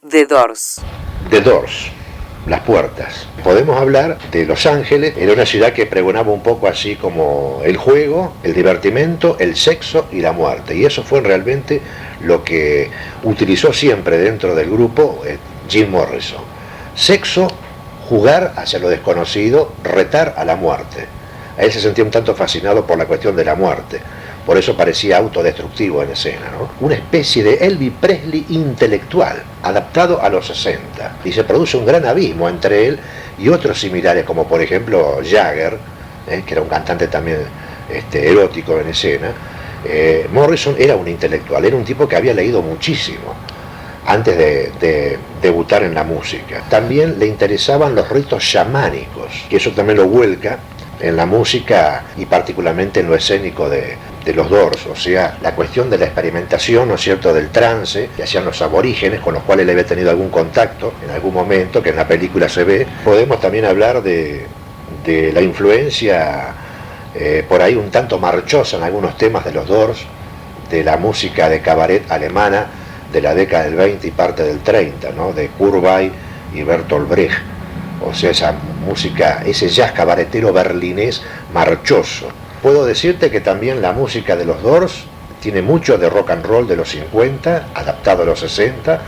The Doors. The Doors, Las Puertas. Podemos hablar de Los Ángeles, era una ciudad que pregonaba un poco así como el juego, el divertimento, el sexo y la muerte. Y eso fue realmente lo que utilizó siempre dentro del grupo Jim Morrison. Sexo, jugar hacia lo desconocido, retar a la muerte. A él se sentía un tanto fascinado por la cuestión de la muerte. Por eso parecía autodestructivo en escena, ¿no? Una especie de Elvis Presley intelectual, adaptado a los 60. Y se produce un gran abismo entre él y otros similares, como por ejemplo Jagger, que era un cantante también erótico en escena. Morrison era un intelectual, era un tipo que había leído muchísimo antes de debutar en la música. También le interesaban los ritos chamánicos, que eso también lo vuelca en la música y particularmente en lo escénico de los Doors, o sea, la cuestión de la experimentación, ¿no es cierto?, del trance que hacían los aborígenes, con los cuales él había tenido algún contacto en algún momento, que en la película se ve. Podemos también hablar de la influencia por ahí un tanto marchosa en algunos temas de los Doors, de la música de cabaret alemana de la década del 20 y parte del 30, ¿no?, de Kurt Weill y Bertolt Brecht. O sea, esa música, ese jazz cabaretero berlinés marchoso. Puedo decirte que también la música de los Doors tiene mucho de rock and roll de los 50, adaptado a los 60,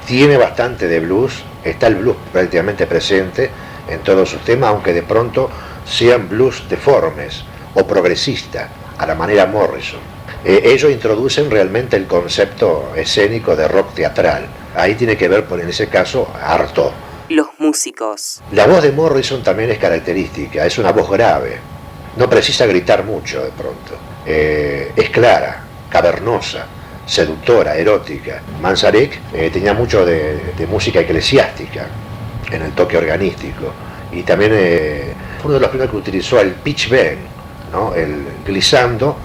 tiene bastante de blues, está el blues prácticamente presente en todos sus temas, aunque de pronto sean blues deformes o progresista, a la manera Morrison. Ellos introducen realmente el concepto escénico de rock teatral. Ahí tiene que ver, en ese caso, Artaud. Los músicos. La voz de Morrison también es característica, es una voz grave, no precisa gritar mucho de pronto, es clara, cavernosa, seductora, erótica. Manzarek tenía mucho de música eclesiástica en el toque organístico, y también fue uno de los primeros que utilizó el pitch bend, ¿no?, el glissando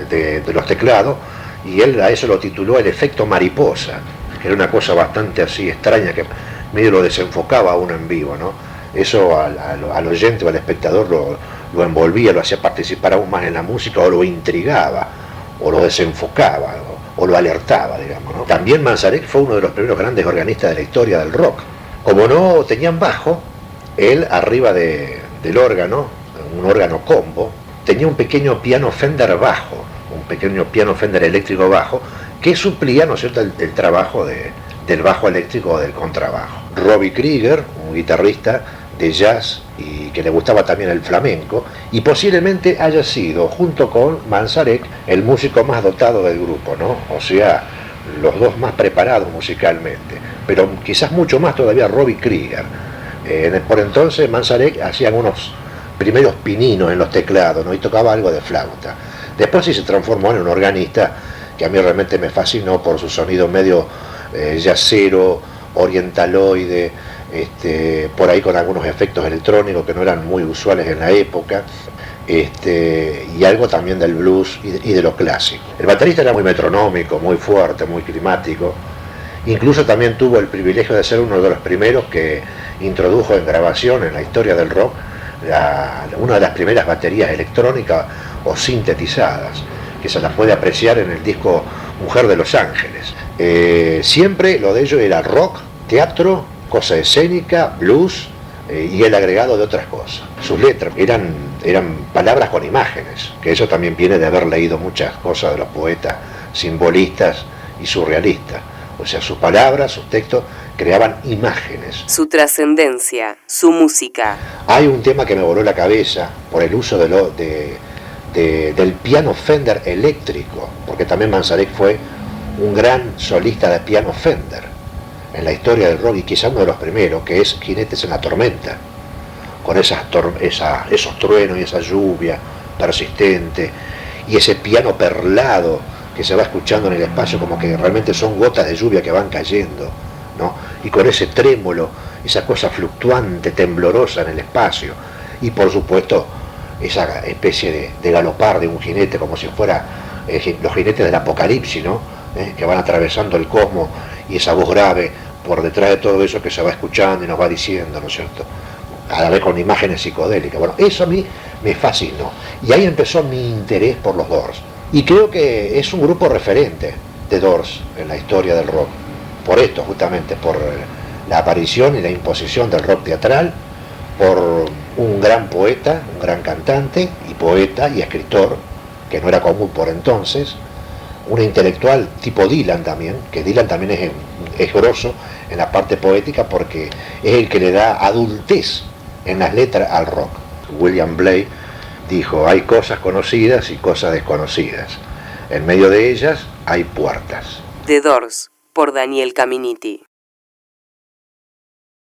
de los teclados, y él a eso lo tituló el efecto mariposa, que era una cosa bastante así extraña que medio lo desenfocaba a uno en vivo, ¿no? Eso al oyente o al espectador lo envolvía, lo hacía participar aún más en la música, o lo intrigaba, o lo desenfocaba, o lo alertaba, digamos, ¿no? También Manzarek fue uno de los primeros grandes organistas de la historia del rock. Como no tenían bajo, él arriba del órgano, un órgano combo, tenía un pequeño piano Fender bajo, un pequeño piano Fender eléctrico bajo, que suplía, ¿no es cierto?, el trabajo del bajo eléctrico o del contrabajo. Robbie Krieger, un guitarrista de jazz y que le gustaba también el flamenco, y posiblemente haya sido, junto con Manzarek, el músico más dotado del grupo, ¿no? O sea, los dos más preparados musicalmente, pero quizás mucho más todavía Robbie Krieger. Por entonces Manzarek hacía unos primeros pininos en los teclados, ¿no?, y tocaba algo de flauta. Después sí se transformó en un organista que a mí realmente me fascinó por su sonido medio jazzero, orientaloide, por ahí con algunos efectos electrónicos que no eran muy usuales en la época, y algo también del blues y de lo clásico. El baterista era muy metronómico, muy fuerte, muy climático. Incluso también tuvo el privilegio de ser uno de los primeros que introdujo en grabación en la historia del rock una de las primeras baterías electrónicas o sintetizadas, que se las puede apreciar en el disco Mujer de Los Ángeles. Siempre lo de ellos era rock, teatro, cosa escénica, blues, y el agregado de otras cosas. Sus letras eran palabras con imágenes, que eso también viene de haber leído muchas cosas de los poetas simbolistas y surrealistas. O sea, sus palabras, sus textos creaban imágenes. Su trascendencia, su música. Hay un tema que me voló la cabeza por el uso del piano Fender eléctrico, porque también Manzarek fue un gran solista de piano Fender en la historia del rock, y quizá uno de los primeros, que es Jinetes en la Tormenta, con esos truenos y esa lluvia persistente, y ese piano perlado que se va escuchando en el espacio como que realmente son gotas de lluvia que van cayendo, ¿no? Y con ese trémolo, esa cosa fluctuante, temblorosa en el espacio, y por supuesto esa especie de galopar de un jinete, como si fuera los jinetes del apocalipsis, ¿no? Que van atravesando el cosmos, y esa voz grave por detrás de todo eso que se va escuchando y nos va diciendo, ¿no es cierto?, a la vez con imágenes psicodélicas. Bueno, eso a mí me fascinó, y ahí empezó mi interés por los Doors, y creo que es un grupo referente de Doors en la historia del rock, por esto justamente, por la aparición y la imposición del rock teatral, por un gran poeta, un gran cantante y poeta y escritor, que no era común por entonces, un intelectual tipo Dylan también, que Dylan también es grosso en la parte poética porque es el que le da adultez en las letras al rock. William Blake dijo, hay cosas conocidas y cosas desconocidas. En medio de ellas hay puertas. The Doors, por Daniel Caminiti.